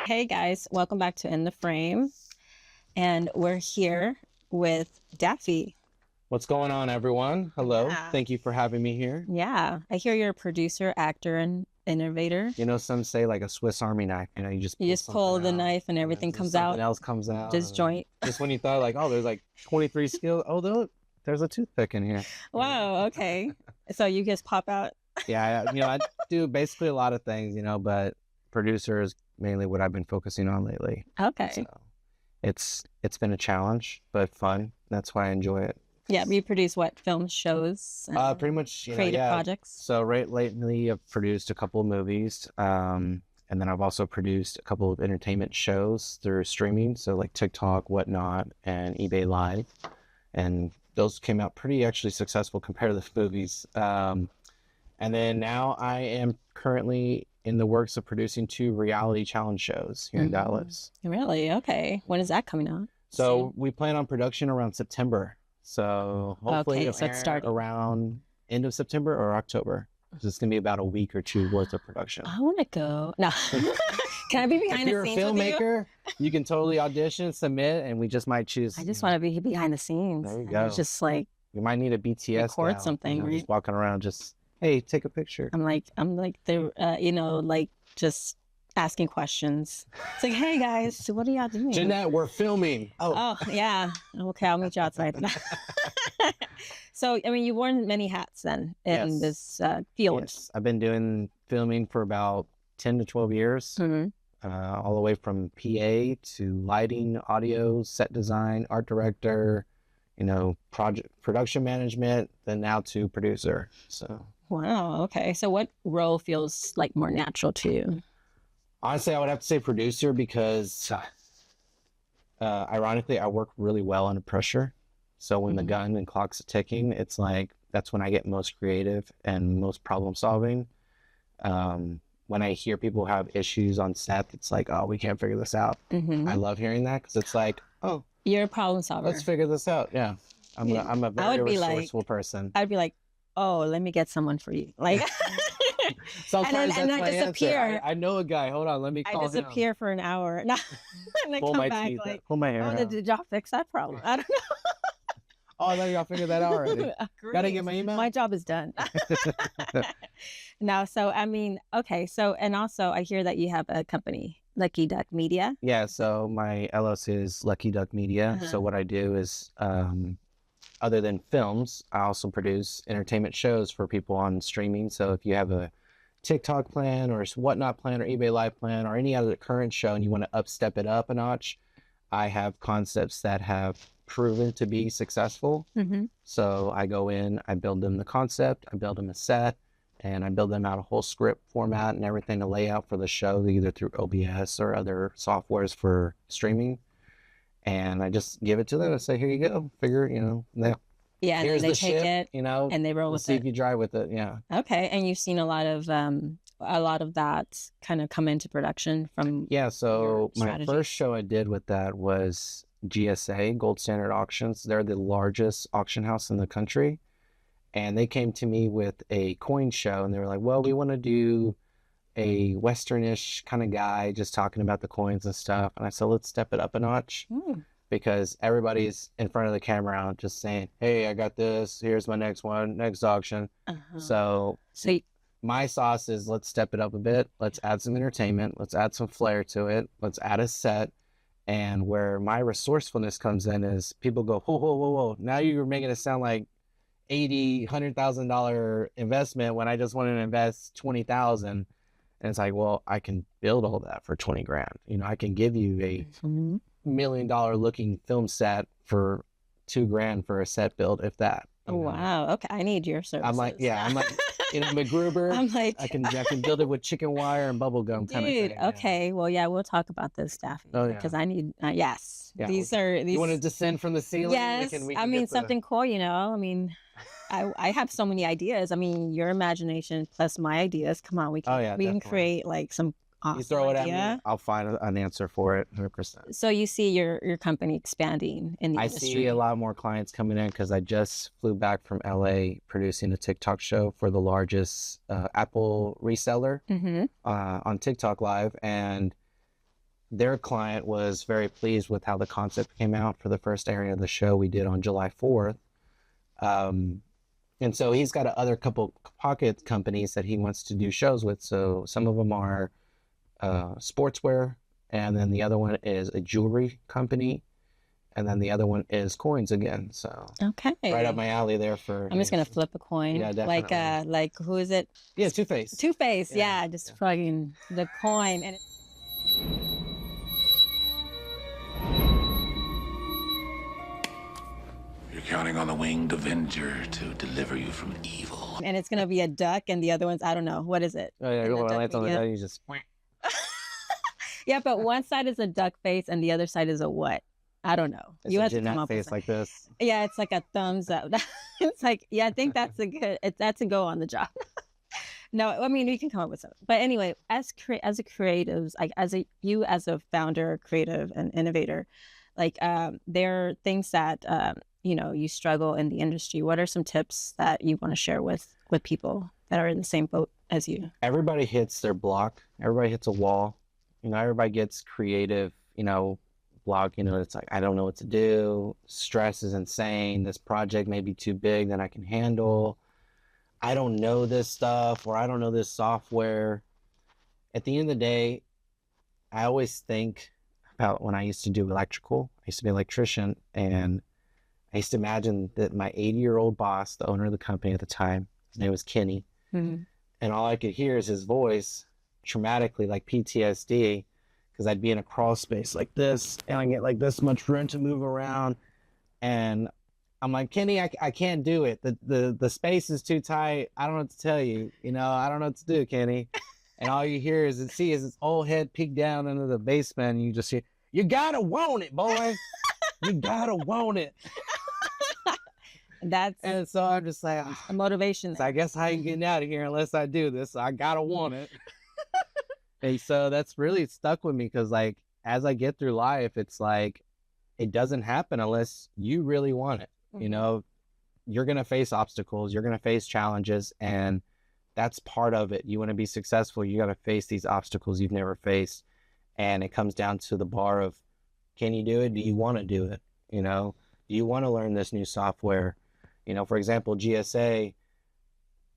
Hey guys, welcome back to In The Frame. And we're here with Daffy. What's going on, everyone? Hello. Yeah. Thank you for having me here. Yeah, I hear you're a producer, actor, and innovator. You know, some say like a Swiss Army knife. You know, you just pull the out, knife and everything comes something out. Something else comes out. Disjoint. Just when you thought like, oh, there's like 23 skills. Oh, there's a toothpick in here. Wow. Okay. So you just pop out. Yeah. I do basically a lot of things. But producer is mainly what I've been focusing on lately. Okay. So it's been a challenge, but fun. That's why I enjoy it. Yeah, you produce what? Film shows? Pretty much creative projects? So lately I've produced a couple of movies, and then I've also produced a couple of entertainment shows through streaming, so like TikTok, whatnot, and eBay Live. And those came out pretty actually successful compared to the movies. And then now I am currently in the works of producing 2 reality challenge shows here in Dallas. Really? Okay. When is that coming out? So we plan on production around September. So hopefully so it's starting around end of September or October. So it's going to be about a week or 2 worth of production. I want to go. No. Can I be behind the scenes? If you're a filmmaker, you can totally audition, submit, and we just might choose. I just want to be behind the scenes. There you go. It's just like we might need a BTS record gal, something. just walking around, just hey, take a picture. I'm like the like just asking questions. It's like, hey guys, so what are y'all doing? Jeanette, we're filming. Oh yeah. Okay, I'll meet you outside. So, I mean, you worn many hats then in this field. Yes, I've been doing filming for about 10 to 12 years, all the way from PA to lighting, audio, set design, art director, production management, then now to producer. So. Wow. Okay. So what role feels like more natural to you? Honestly, I would have to say producer because, ironically, I work really well under pressure. So when the gun and clock's ticking, it's like that's when I get most creative and most problem solving. When I hear people have issues on set, it's like, oh, we can't figure this out. I love hearing that because it's like, oh, you're a problem solver. Let's figure this out. Yeah, I'm a very resourceful person. I'd be like, oh, let me get someone for you. Like. Sometimes and that's my disappear. Answer. I know a guy. Hold on, let me call him. I disappear for an hour. No, and I pull come my back teeth, like, pull my hair. Oh, did y'all fix that problem? I don't know. Oh, I thought y'all figured that out already. Gotta get my email. My job is done. Now, so I mean, okay. So, and also, I hear that you have a company, Lucky Duck Media. Yeah. So my LLC is Lucky Duck Media. So what I do is, other than films, I also produce entertainment shows for people on streaming. So if you have a TikTok plan or whatnot plan or eBay Live plan or any other current show and you want to step it up a notch, I have concepts that have proven to be successful. So I go in, I build them the concept, I build them a set, and I build them out a whole script format and everything to lay out for the show, either through OBS or other softwares for streaming. And I just give it to them and say, here you go. Figure, yeah, and here's they the take ship, it, and they roll with it. See if you drive with it. Yeah. Okay, and you've seen a lot of that kind of come into production from. Yeah. So my first show I did with that was GSA, Gold Standard Auctions. They're the largest auction house in the country, and they came to me with a coin show, and they were like, "Well, we want to do a Westernish kind of guy, just talking about the coins and stuff." And I said, let's step it up a notch. Because everybody's in front of the camera just saying, hey, I got this. Here's my next one, next auction. So my sauce is let's step it up a bit. Let's add some entertainment. Let's add some flair to it. Let's add a set. And where my resourcefulness comes in is people go, whoa, whoa, whoa, whoa. Now you're making it sound like $80,000, $100,000 investment when I just want to invest $20,000. And it's like, well, I can build all that for 20 grand. I can give you a $1 million looking film set for $2 grand for a set build, if that. Wow. Okay. I need your services. I'm like, MacGruber. I'm like, I can build it with chicken wire and bubble gum kind of thing. Okay. Well, yeah, we'll talk about this, Daffy. Oh, yeah. Because I need, yes. Yeah, these. You want to descend from the ceiling? Yes. We can something cool, I mean, I have so many ideas. I mean, your imagination plus my ideas. Come on, we can create like some awesome You throw it idea. at me, I'll find an answer for it 100%. So you see your company expanding in the industry. I see a lot more clients coming in because I just flew back from LA producing a TikTok show for the largest Apple reseller on TikTok Live. And their client was very pleased with how the concept came out for the first airing of the show we did on July 4th. And so he's got other couple pocket companies that he wants to do shows with. So some of them are sportswear, and then the other one is a jewelry company, and then the other one is coins again. So okay, right up my alley there. I'm just gonna flip a coin. Yeah, definitely. Like who is it? Yeah, Two-Face. Two-Face. Yeah, just plugging the coin and. Counting on the winged avenger to deliver you from evil. And it's going to be a duck, and the other one's, I don't know. What is it? Oh, yeah, when I land on the duck, you just... Yeah, but one side is a duck face, and the other side is a what? I don't know. It's you have to come up face with like this. Yeah, it's like a thumbs up. It's like, yeah, I think that's a go on the job. No, I mean, we can come up with something. But anyway, as a creatives, like as a founder, creative, and innovator, like there are things that... you struggle in the industry. What are some tips that you want to share with people that are in the same boat as you? Everybody hits their block. Everybody hits a wall. Everybody gets creative, block. It's like, I don't know what to do. Stress is insane. This project may be too big than I can handle. I don't know this stuff, or I don't know this software. At the end of the day, I always think about when I used to do electrical. I used to be an electrician, and I used to imagine that my 80-year-old boss, the owner of the company at the time, his name was Kenny, and all I could hear is his voice traumatically, like PTSD, because I'd be in a crawl space like this, and I get like this much room to move around, and I'm like, Kenny, I can't do it. The space is too tight. I don't know what to tell you. I don't know what to do, Kenny. And all you hear is his old head peek down into the basement, and you just hear, you gotta want it, boy. You gotta want it. And so I'm just like, a motivation. I guess I ain't getting out of here unless I do this. So I gotta want it. And so that's really stuck with me, because like as I get through life, it's like it doesn't happen unless you really want it. You're gonna face obstacles, you're gonna face challenges, and that's part of it. You want to be successful, you gotta face these obstacles you've never faced, and it comes down to the bar of, can you do it? Do you want to do it? Do you want to learn this new software? For example, GSA,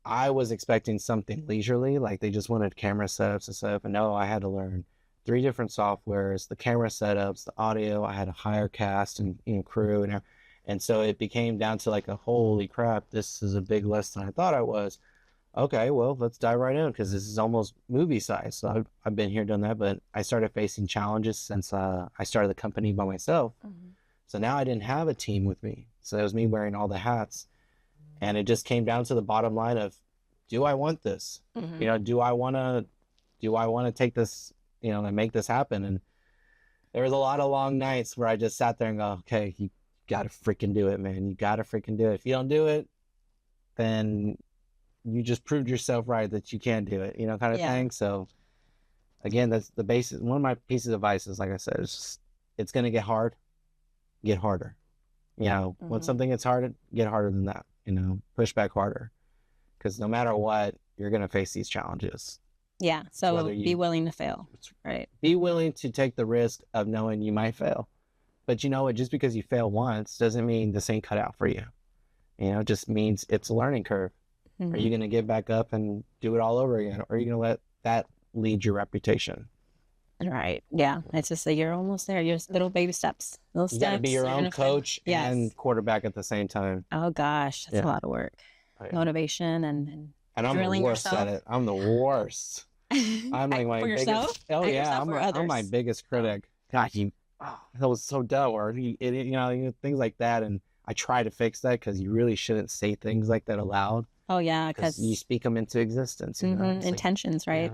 I was expecting something leisurely, like they just wanted camera setups and stuff. And no, I had to learn 3 different softwares, the camera setups, the audio. I had to hire cast and crew, and so it became down to like a holy crap, this is a big list than I thought I was. Okay, well, let's dive right in, because this is almost movie size. So I've been here, done that, but I started facing challenges since I started the company by myself. So now I didn't have a team with me. So it was me wearing all the hats. And it just came down to the bottom line of, do I want this? Do I want to take this, and make this happen? And there was a lot of long nights where I just sat there and go, okay, you got to freaking do it, man. You got to freaking do it. If you don't do it, then you just proved yourself right that you can do it, kind of thing. So again, that's the basis. One of my pieces of advice is, like I said, it's going to get hard. Get harder. When something gets hard, get harder than that. Push back harder, because no matter what, you're going to face these challenges. Yeah. So be willing to fail. Right. Be willing to take the risk of knowing you might fail. But you know what? Just because you fail once doesn't mean this ain't cut out for you. It just means it's a learning curve. Are you going to get back up and do it all over again? Or are you going to let that lead your reputation? Right. Yeah. It's just that you're almost there. You're little baby steps. Little steps. You got to be your own coach and quarterback at the same time. Oh gosh, that's a lot of work. Motivation and I'm the worst at it. I'm the worst. I'm like my biggest. Oh yeah, I'm my biggest critic. God, that was so dumb. Or things like that, and I try to fix that, because you really shouldn't say things like that aloud. Oh yeah, because you speak them into existence. Intentions, right?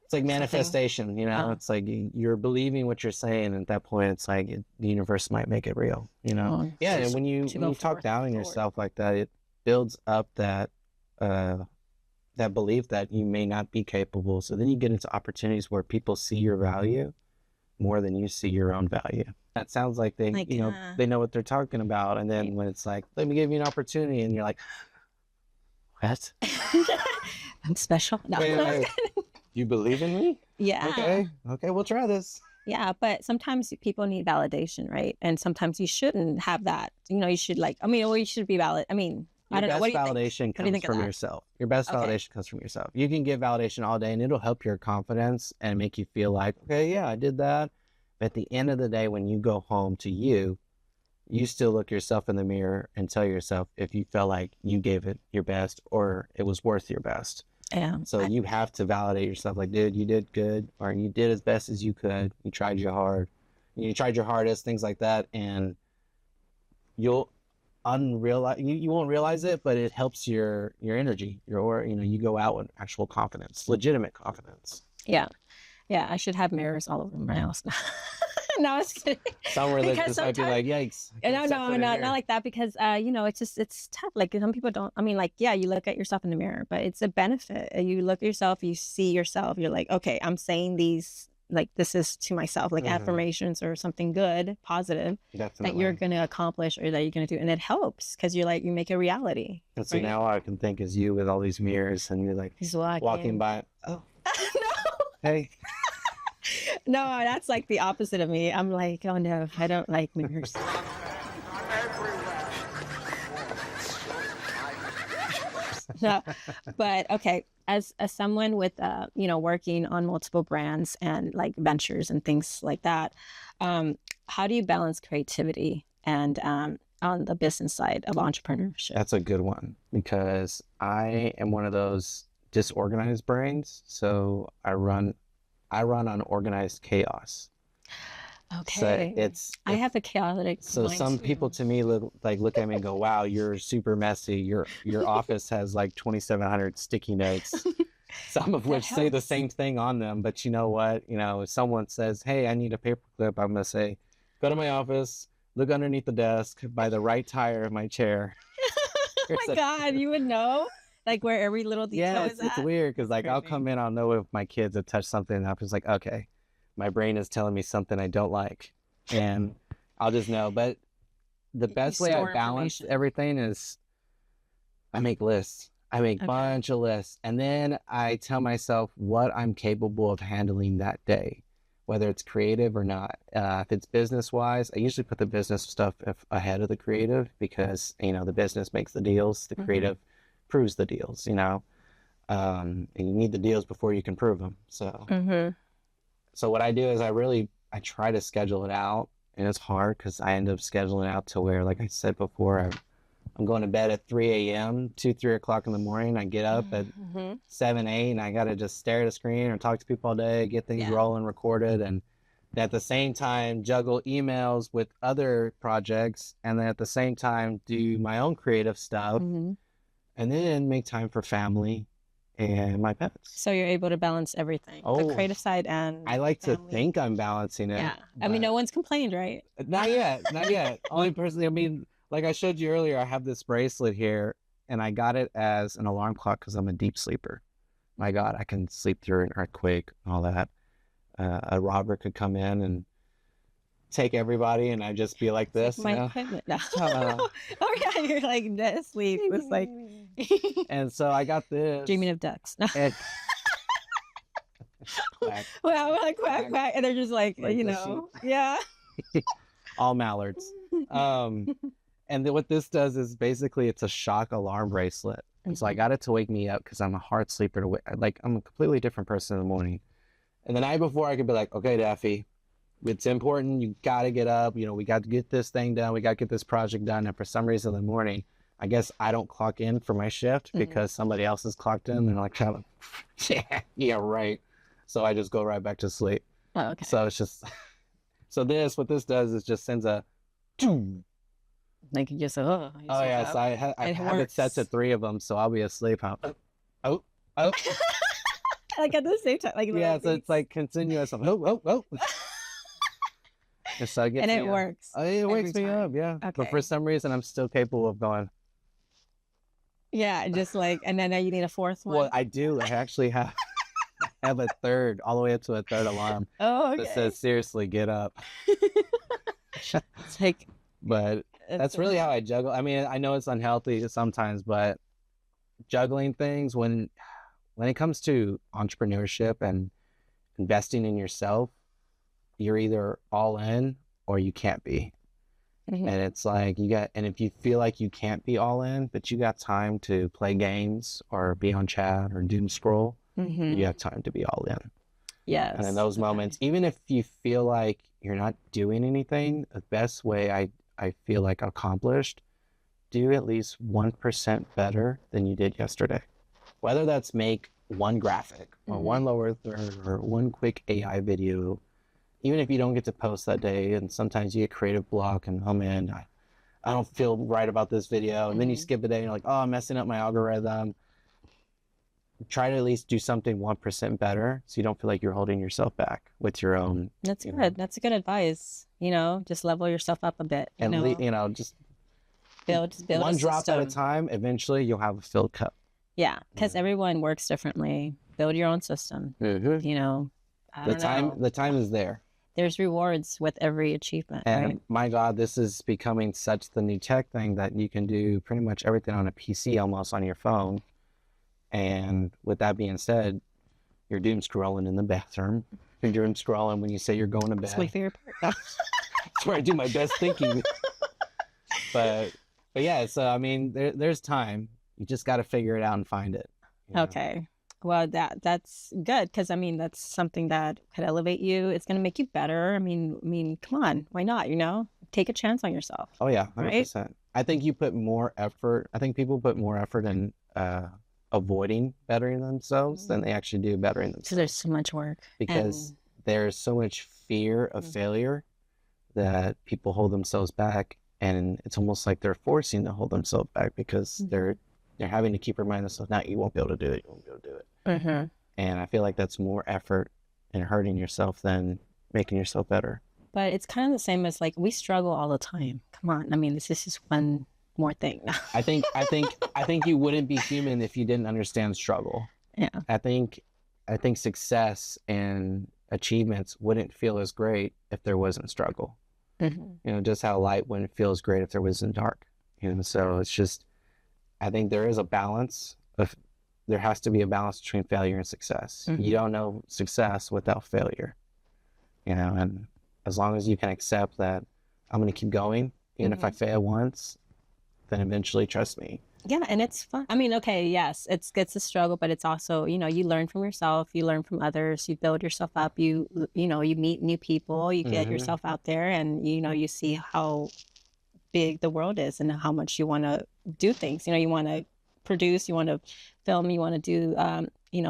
It's like manifestation, it's like you're believing what you're saying, and at that point it's like the universe might make it real, and when you talk down on yourself like that, it builds up that belief that you may not be capable. So then you get into opportunities where people see your value more than you see your own value. That sounds like they they know what they're talking about, and then when it's like, let me give you an opportunity, and you're like, what? I'm special. No. Wait. You believe in me? Yeah. Okay, we'll try this. Yeah, but sometimes people need validation, right? And sometimes you shouldn't have that. You should or you should be valid. I mean, I don't know. What do you think? Validation comes from yourself. Your best validation comes from yourself. You can give validation all day and it'll help your confidence and make you feel like, okay, yeah, I did that. But at the end of the day, when you go home to you still look yourself in the mirror and tell yourself if you felt like you gave it your best or it was worth your best. Yeah. So you have to validate yourself like, dude, you did good, or you did as best as you could. You tried your hardest, things like that. And you'll you won't realize it, but it helps your energy, your aura. You go out with actual confidence, legitimate confidence. Yeah. Yeah. I should have mirrors all over my house. No, I was kidding. Some religions might be like, yikes. No, not like that, because it's tough. Like, some people don't. I mean, like, yeah, you look at yourself in the mirror, but it's a benefit. You look at yourself, you see yourself. You're like, okay, I'm saying these. Like, this is to myself, like affirmations or something good, positive that you're going to accomplish or that you're going to do, and it helps because you make a reality. And so now all I can think is you with all these mirrors, and you're like walking by. Oh, no. Hey. No, that's like the opposite of me. I'm like, oh no, I don't like mirrors. No, but okay, as someone with working on multiple brands and like ventures and things like that, how do you balance creativity and on the business side of entrepreneurship? That's a good one, because I am one of those disorganized brains. So I run on organized chaos. Okay. So I have a chaotic. So some people to me look at me and go, "Wow, you're super messy. Your office has like 2,700 sticky notes, some of which say the same thing on them." But you know what? If someone says, "Hey, I need a paperclip," I'm gonna say, "Go to my office, look underneath the desk by the right tire of my chair." Oh my God, you would know. Like, where every little detail is at? It's weird because like I'll come in, I'll know if my kids have touched something, and I'm just like, okay, my brain is telling me something I don't like, and I'll just know. But the best way I balance everything is I make lists. I make a bunch of lists, and then I tell myself what I'm capable of handling that day, whether it's creative or not. If it's business-wise, I usually put the business stuff ahead of the creative, because the business makes the deals, the creative proves the deals, and you need the deals before you can prove them. So, so what I do is I try to schedule it out, and it's hard because I end up scheduling it out to where, like I said before, I'm going to bed at 3 a.m., 3 o'clock in the morning. I get up at 7, 8, and I got to just stare at a screen or talk to people all day, get things rolling, recorded, and at the same time juggle emails with other projects, and then at the same time do my own creative stuff. And then make time for family and my pets. So you're able to balance everything, the creative side and I like to think I'm balancing it. Yeah. I mean, no one's complained, right? Not yet. Only personally, I mean, like I showed you earlier, I have this bracelet here, and I got it as an alarm clock because I'm a deep sleeper. My God, I can sleep through an earthquake and all that. A robber could come in and take everybody, and I'd just be like this. My equipment. No. Oh yeah, you're like dead asleep. It's like. And so I got this. Dreaming of ducks. And... Well, like quack quack, and they're just like yeah. All mallards. And then what this does is basically it's a shock alarm bracelet. And so I got it to wake me up because I'm a hard sleeper. I'm a completely different person in the morning. And the night before, I could be like, okay, Daffy, it's important. You got to get up. We got to get this thing done. We got to get this project done. And for some reason in the morning, I guess I don't clock in for my shift because somebody else has clocked in. And they're like, yeah, right. So I just go right back to sleep. Oh, okay. So it's just, what this does is just sends a, like you just, so I have it set to 3 of them. So I'll be asleep. Oh. Like at the same time. Like, yeah, so it's like continuous. Oh. So it works. It wakes me up, yeah. Okay. But for some reason, I'm still capable of going. Yeah, just like, and then you need a 4th one. Well, I do. I actually have a 3rd, all the way up to a 3rd alarm. Oh, okay. That says, seriously, get up. It's like, but that's really how I juggle. I mean, I know it's unhealthy sometimes, but juggling things when it comes to entrepreneurship and investing in yourself, you're either all in or you can't be. And it's like and if you feel like you can't be all in, but you got time to play games or be on chat or doom scroll, you have time to be all in. Yes. And in those moments, even if you feel like you're not doing anything, the best way I feel like accomplished, do at least 1% better than you did yesterday. Whether that's make one graphic or one lower third or one quick AI video, even if you don't get to post that day, and sometimes you get creative block and, oh man, I don't feel right about this video. And then you skip a day and you're like, oh, I'm messing up my algorithm. Try to at least do something 1% better so you don't feel like you're holding yourself back with your own. That's good. That's a good advice. Just level yourself up a bit. And, just build one drop at a time. Eventually you'll have a filled cup. Yeah, because everyone works differently. Build your own system. The time is there. There's rewards with every achievement, and right? My God, this is becoming such the new tech thing that you can do pretty much everything on a PC, almost on your phone. And with that being said, you're doom scrolling in the bathroom. You're doom scrolling when you say you're going to bed. That's my favorite part. That's where I do my best thinking. But yeah, so I mean, there's time. You just got to figure it out and find it. Okay. Well, that's good, because I mean that's something that could elevate you. It's going to make you better. I mean, come on, why not? Take a chance on yourself. Oh yeah, 100%. Right? I think you put more effort. I think people put more effort in avoiding bettering themselves than they actually do bettering themselves. So there's so much work because there's so much fear of failure that people hold themselves back, and it's almost like they're forcing to hold themselves back because they're having to keep reminding themselves, "No, you won't be able to do it. You won't be able to do it." And I feel like that's more effort in hurting yourself than making yourself better. But it's kind of the same as like we struggle all the time. Come on, I mean, this is just one more thing. I think you wouldn't be human if you didn't understand struggle. Yeah. I think success and achievements wouldn't feel as great if there wasn't struggle. Just how light wouldn't feel as great if there wasn't dark. So it's just, I think there is a balance there has to be a balance between failure and success. You don't know success without failure. And as long as you can accept that I'm going to keep going, even if I fail once, then eventually, trust me. Yeah, and it's fun. I mean, okay, yes, it's a struggle, but it's also, you learn from yourself, you learn from others, you build yourself up, you meet new people, you get yourself out there, and you see how big the world is and how much you want to do things. You want to produce, you want to film, you want to do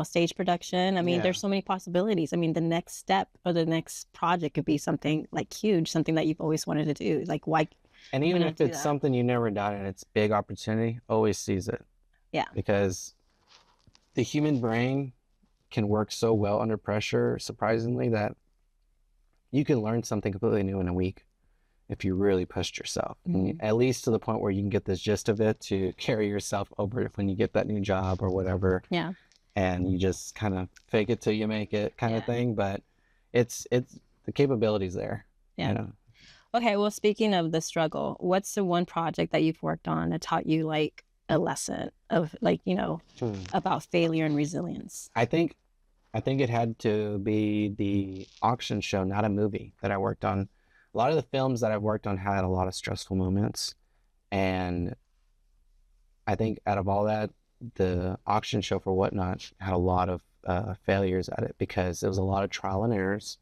stage production. I mean, there's so many possibilities. I mean, the next step or the next project could be something like huge, something that you've always wanted to do. Like, why? And even if it's something you've never done and it's big opportunity, always seize it. Yeah. Because the human brain can work so well under pressure, surprisingly, that you can learn something completely new in a week if you really pushed yourself. At least to the point where you can get the gist of it to carry yourself over when you get that new job or whatever. Yeah. And you just kind of fake it till you make it kind of thing. But it's the capabilities there. Yeah. Okay, well, speaking of the struggle, what's the one project that you've worked on that taught you like a lesson of like, about failure and resilience? I think it had to be the auction show, not a movie, that I worked on. A lot of the films that I've worked on had a lot of stressful moments. And I think out of all that, the auction show for Whatnot had a lot of failures at it because it was a lot of trial and errors.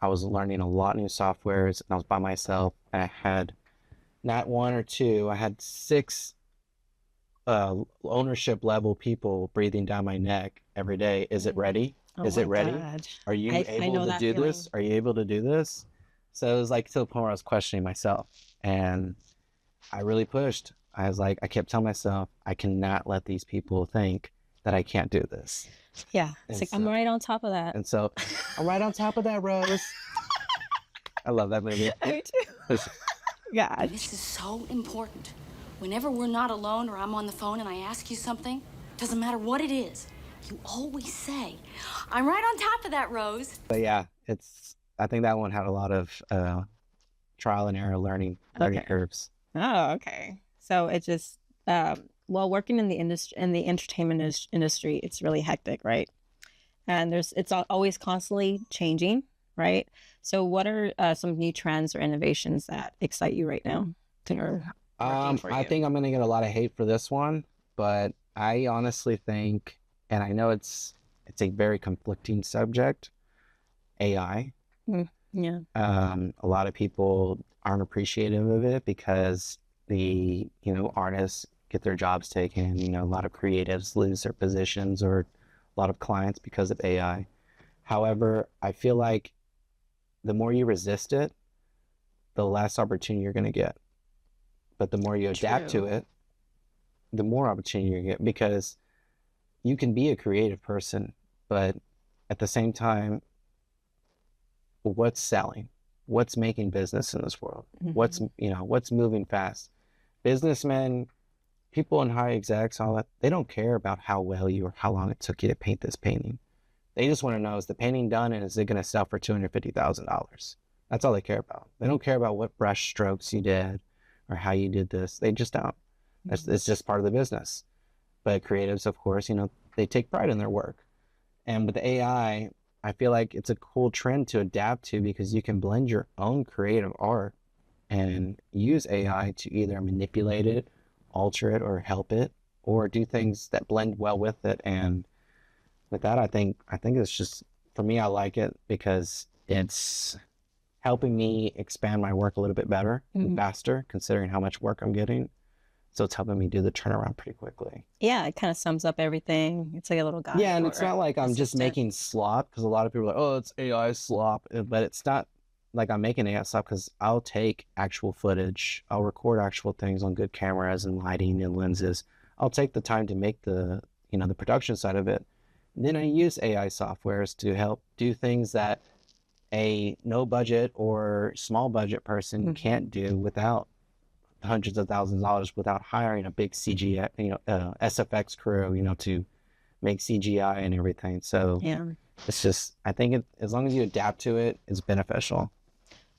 I was learning a lot of new softwares, and I was by myself. And I had not one or two, I had 6 ownership level people breathing down my neck every day. Is it ready? Is it ready? God. Are you able to do this? Are you able to do this? So it was like to the point where I was questioning myself, and I really pushed. I was like, I kept telling myself, I cannot let these people think that I can't do this. Yeah, it's like, I'm right on top of that. And so I'm right on top of that, Rose. I love that movie. Me too. Yeah. This is so important. Whenever we're not alone or I'm on the phone and I ask you something, doesn't matter what it is, you always say, I'm right on top of that, Rose. But yeah, I think that one had a lot of trial and error learning curves. Oh, okay. So it just, working in the industry, in the entertainment industry, it's really hectic, right? and it's always constantly changing, right? So what are some new trends or innovations that excite you right now? I think I'm going to get a lot of hate for this one, but I honestly think, and I know it's a very conflicting subject, AI. Yeah. A lot of people aren't appreciative of it because artists get their jobs taken. A lot of creatives lose their positions or a lot of clients because of AI. However, I feel like the more you resist it, the less opportunity you're going to get. But the more you adapt to it, the more opportunity you get, because you can be a creative person, but at the same time, what's selling? What's making business in this world? What's moving fast? Businessmen, people in high execs, all that, they don't care about how well you or how long it took you to paint this painting. They just want to know, is the painting done and is it going to sell for $250,000? That's all they care about. They don't care about what brush strokes you did or how you did this. They just don't. It's just part of the business. But creatives, of course, they take pride in their work. And with AI, I feel like it's a cool trend to adapt to, because you can blend your own creative art and use AI to either manipulate it, alter it, or help it, or do things that blend well with it. And with that, I think it's just, for me, I like it because it's helping me expand my work a little bit better and faster, considering how much work I'm getting. So it's helping me do the turnaround pretty quickly. Yeah, it kind of sums up everything. It's like a little guide. Yeah, and it's not like I'm just making slop, because a lot of people are like, oh, it's AI slop. But it's not like I'm making AI slop, because I'll take actual footage. I'll record actual things on good cameras and lighting and lenses. I'll take the time to make the production side of it. And then I use AI softwares to help do things that a no budget or small budget person can't do without hundreds of thousands of dollars, without hiring a big CGI, SFX crew, to make CGI and everything. So yeah, it's just, I think as long as you adapt to it, it's beneficial.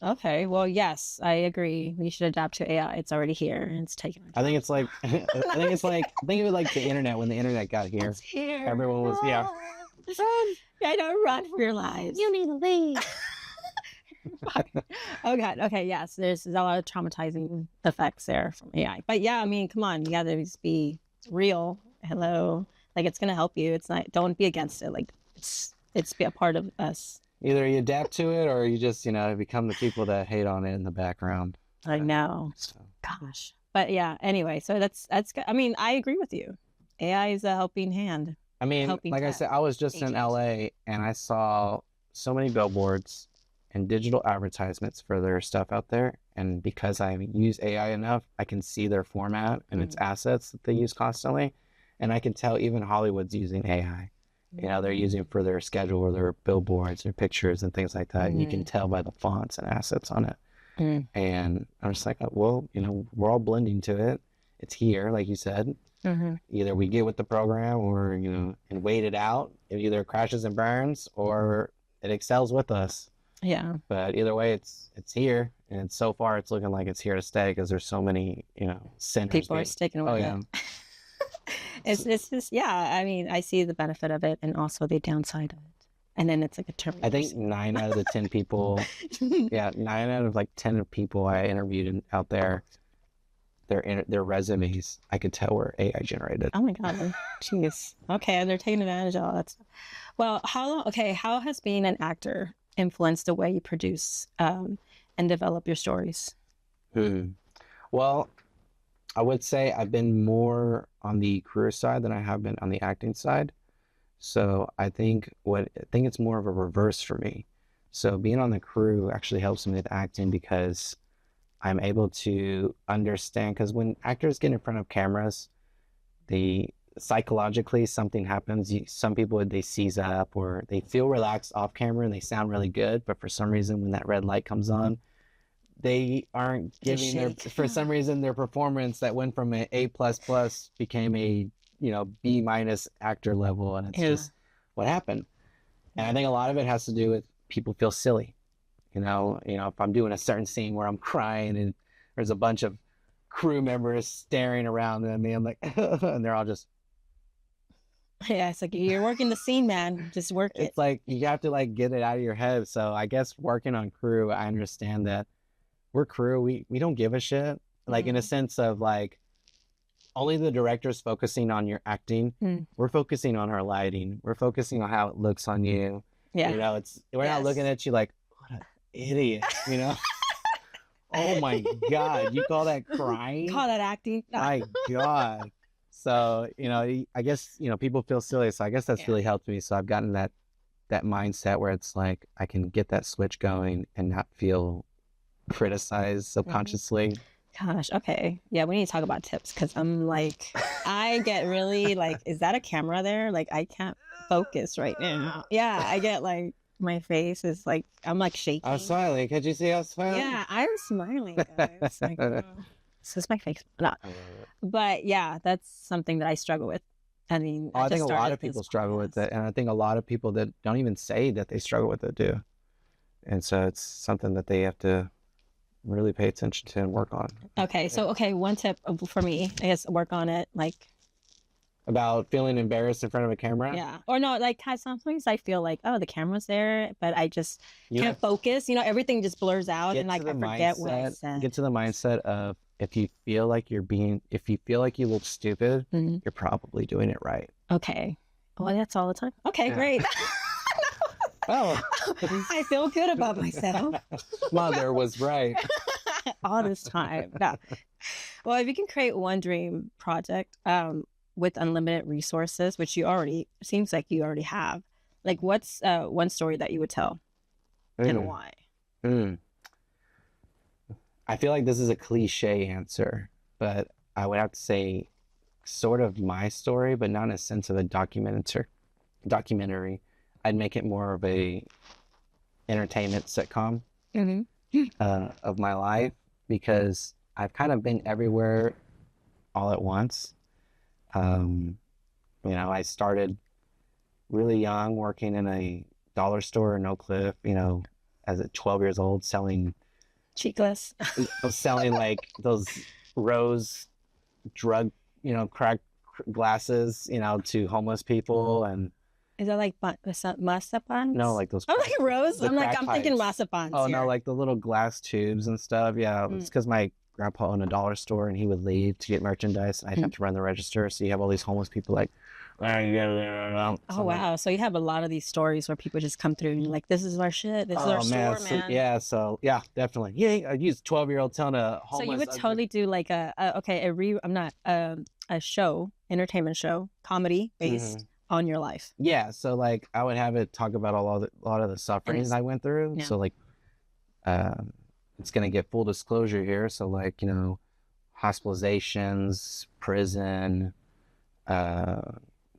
Okay, well, yes, I agree. We should adapt to AI. It's already here and it's taking. I think of it like the internet. When the internet got here, it's here. Everyone was I don't run for your lives. You need to leave. Oh God. Okay. Yes. There's a lot of traumatizing effects there from AI. But yeah, I mean, come on, you gotta just be real. Hello. Like, it's gonna help you. It's not. Don't be against it. Like, it's be a part of us. Either you adapt to it, or you just become the people that hate on it in the background. I know. So. Gosh. But yeah. Anyway, so that's. I mean, I agree with you. AI is a helping hand. I mean, like I said, I was just in LA and I saw so many billboards and digital advertisements for their stuff out there. And because I use AI enough, I can see their format and its assets that they use constantly. And I can tell even Hollywood's using AI. They're using it for their schedule or their billboards or pictures and things like that. And you can tell by the fonts and assets on it. And I'm just like, well, we're all blending to it. It's here, like you said. Either we get with the program or, and wait it out. It either crashes and burns or it excels with us. Yeah. But either way, it's here. And so far, it's looking like it's here to stay, because there's so many, centers. People are sticking with it. It's just, yeah, I mean, I see the benefit of it and also the downside of it. And then it's like a term. I think 9 out of the 10 people, 9 out of 10 people I interviewed out there, their resumes, I could tell were AI generated. Oh my God. Jeez. Okay. And they're taking advantage of all that stuff. Well, how has being an actor influenced the way you produce and develop your stories? Well, I would say I've been more on the career side than I have been on the acting side. So I think it's more of a reverse for me. So being on the crew actually helps me with acting, because I'm able to understand, because when actors get in front of cameras, psychologically something happens. Some people, they seize up or they feel relaxed off camera and they sound really good, but for some reason when that red light comes on, they aren't giving for some reason their performance that went from an A++ became a B- actor level, and it's just what happened. And I think a lot of it has to do with people feel silly. If I'm doing a certain scene where I'm crying and there's a bunch of crew members staring around at me, I'm like, and they're all just, Yeah, it's like you're working the scene, man. Just work it. It's like you have to like get it out of your head. So I guess working on crew, I understand that we're crew. We don't give a shit. Like in a sense of like only the director's focusing on your acting. We're focusing on our lighting. We're focusing on how it looks on you. Yeah. You know, we're not looking at you like, what an idiot, you know? Oh my God, you call that crying? Call that acting? No. My God. So, you know, I guess, you know, people feel silly. So I guess that's really helped me. So I've gotten that mindset where it's like I can get that switch going and not feel criticized subconsciously. Gosh, okay. Yeah, we need to talk about tips because I'm like, I get really like, is that a camera there? Like, I can't focus right now. Yeah, I get like, my face is like, I'm like shaking. I was smiling. Could you see I was smiling? Yeah, I'm smiling, guys. Like, oh, this is my face. No. But yeah, that's something that I struggle with. I mean, I think a lot of people struggle with it. And I think a lot of people that don't even say that they struggle with it do. And so it's something that they have to really pay attention to and work on. Okay. So, one tip for me, I guess, work on it. Like, about feeling embarrassed in front of a camera? Yeah. Or no, like sometimes I feel like, oh, the camera's there, but I just can't focus. You know, everything just blurs out and like I forget what I said. Get to the mindset of if you feel like you look stupid, you're probably doing it right. Okay. Well, that's all the time. Okay, great. Oh, I feel good about myself. Mother was right. All this time. No. Well, if you can create one dream project, with unlimited resources, which seems like you already have, like what's one story that you would tell and why? I feel like this is a cliche answer, but I would have to say sort of my story, but not in a sense of a documentary. I'd make it more of a entertainment sitcom of my life, because I've kind of been everywhere all at once. You know, I started really young working in a dollar store in Oak Cliff, you know, as a 12 years old, selling cheekless. Selling like those rose drug, you know, crack glasses, you know, to homeless people. And is that like masapan? No, like those. I'm like rose. I'm thinking masapan. Oh no, like the little glass tubes and stuff. Yeah, it's because my grandpa owned a dollar store and he would leave to get merchandise and I'd have to run the register. So you have all these homeless people like, oh wow. So you have a lot of these stories where people just come through and you're like, this is our shit. This is our store, man. So definitely. Yeah, I use 12-year-old telling a homeless. So you would totally do like a entertainment show, comedy based on your life. Yeah. So like I would have it talk about a lot of the sufferings I went through. Yeah. So like, it's going to get full disclosure here. So like, you know, hospitalizations, prison,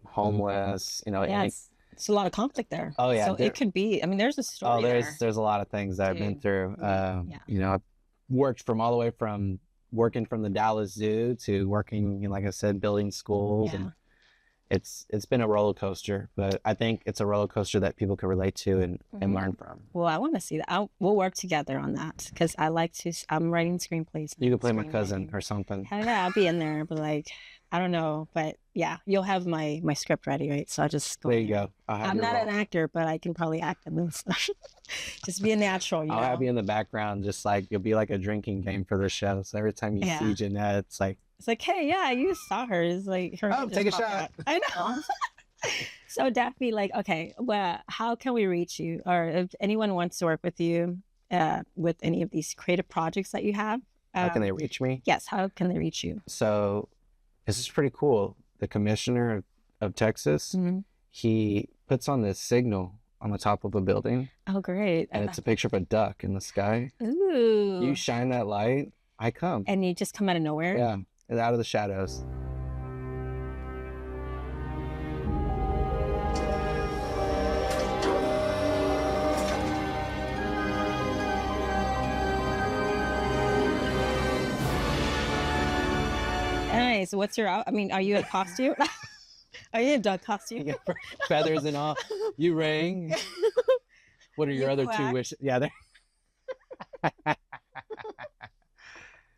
homeless, you know. Yeah, it's a lot of conflict there. Oh yeah. So it could be, I mean, there's a story there's a lot of things that I've been through. You know, I've worked from all the way from working from the Dallas Zoo to working, like I said, building schools. And it's been a roller coaster, but I think it's a roller coaster that people can relate to and learn from. Well, I want to see that. We'll work together on that because I'm writing screenplays. You could play my cousin or something. Yeah, I'll be in there, but like, I don't know, but yeah, you'll have my script ready, right? So I'll just go. There you go. I'm not an actor, but I can probably act in this. Just be a natural. I'll have you in the background, just like you'll be like a drinking game for the show. So every time you see Jeanette, it's like, hey, yeah, you saw her. It's like her. Oh, take a shot. I know. So Daffy, like, okay, well, how can we reach you? Or if anyone wants to work with you with any of these creative projects that you have, how can they reach me? Yes, how can they reach you? So this is pretty cool. The commissioner of Texas, he puts on this signal on the top of a building. Oh, great. And it's a picture of a duck in the sky. Ooh. You shine that light, I come. And you just come out of nowhere? Yeah, out of the shadows. Nice. What's your are you a costume? Are you in a duck costume? You get feathers and all. You ring. What are your other two wishes? Yeah.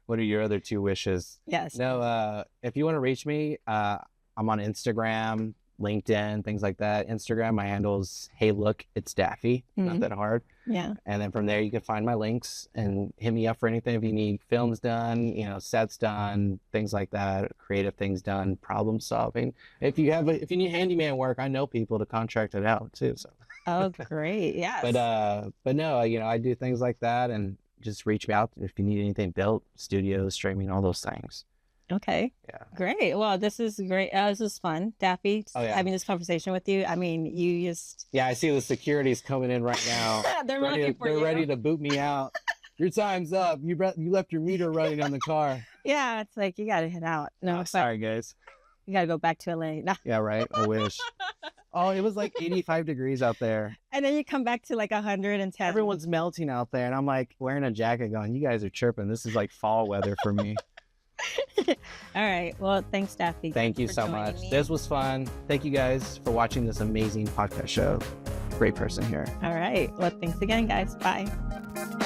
What are your other two wishes? Yes. No, if you want to reach me, I'm on Instagram, LinkedIn, things like that. Instagram, my handle is Hey Look It's Daffy. Not that hard. Yeah. And then from there you can find my links and hit me up for anything if you need films done, sets done, things like that, creative things done, problem solving. If you need handyman work, I know people to contract it out too. So. Oh, great. Yes. But no, I do things like that, and just reach me out if you need anything built, studios, streaming, all those things. Okay. Yeah. Great. Well, this is great. This was fun, Daffy. Having this conversation with you. I mean, you just. Yeah, I see the security's coming in right now. They're ready to boot me out. Your time's up. You left your meter running on the car. Yeah, it's like you got to head out. No, sorry, guys. You got to go back to LA. No. Yeah, right. I wish. Oh, it was like 85 degrees out there. And then you come back to like 110. Everyone's melting out there, and I'm like wearing a jacket, going, "You guys are chirping. This is like fall weather for me." All right. Well, thanks, Daffy. Thank you so much. This was fun. Thank you guys for watching this amazing podcast show. Great person here. All right. Well, thanks again, guys. Bye.